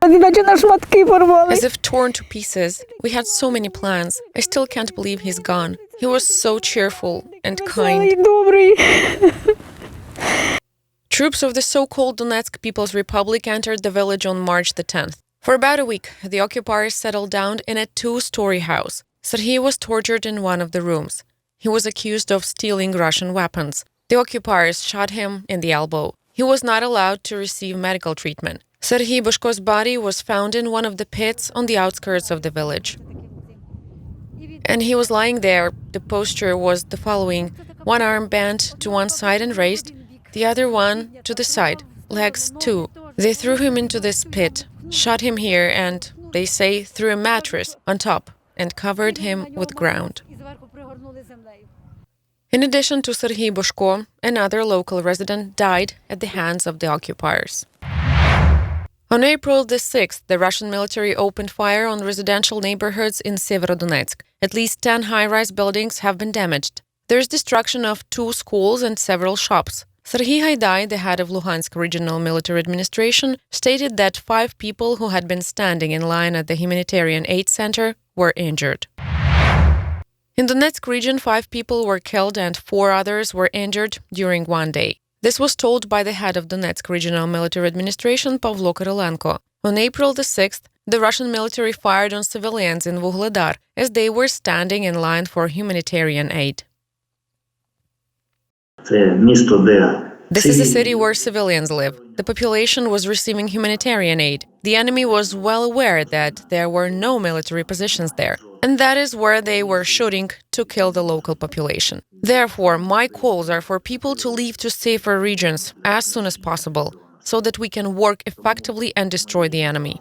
As if torn to pieces. We had so many plans. I still can't believe he's gone. He was so cheerful and kind. Troops of the so-called Donetsk People's Republic entered the village on March the 10th. For about a week, the occupiers settled down in a 2-story house. Serhiy was tortured in one of the rooms. He was accused of stealing Russian weapons. The occupiers shot him in the elbow. He was not allowed to receive medical treatment. Serhiy Boshko's body was found in one of the pits on the outskirts of the village. And he was lying there. The posture was the following: one arm bent to one side and raised, the other one to the side, legs too. They threw him into this pit, shot him here and, they say, threw a mattress on top and covered him with ground. In addition to Serhiy Boshko, another local resident died at the hands of the occupiers. On April the 6th, the Russian military opened fire on residential neighborhoods in Severodonetsk. At least 10 high-rise buildings have been damaged. There is destruction of 2 schools and several shops. Serhiy Haidai, the head of Luhansk Regional Military Administration, stated that 5 people who had been standing in line at the humanitarian aid center were injured. In the Donetsk region, 5 people were killed and 4 others were injured during one day. This was told by the head of Donetsk Regional Military Administration, Pavlo Kirilenko. On April the 6th, the Russian military fired on civilians in Vuhledar as they were standing in line for humanitarian aid. This is a city where civilians live. The population was receiving humanitarian aid. The enemy was well aware that there were no military positions there, and that is where they were shooting to kill the local population. Therefore, my calls are for people to leave to safer regions as soon as possible, so that we can work effectively and destroy the enemy.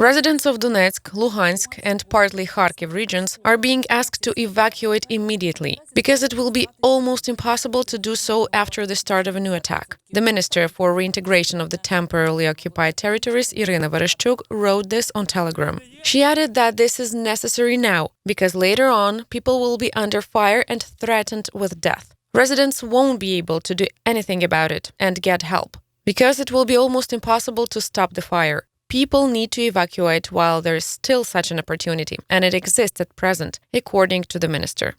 Residents of Donetsk, Luhansk, and partly Kharkiv regions are being asked to evacuate immediately, because it will be almost impossible to do so after the start of a new attack. The Minister for Reintegration of the Temporarily Occupied Territories, Irina Vereshchuk, wrote this on Telegram. She added that this is necessary now, because later on people will be under fire and threatened with death. Residents won't be able to do anything about it and get help, because it will be almost impossible to stop the fire. People need to evacuate while there is still such an opportunity, and it exists at present, according to the minister.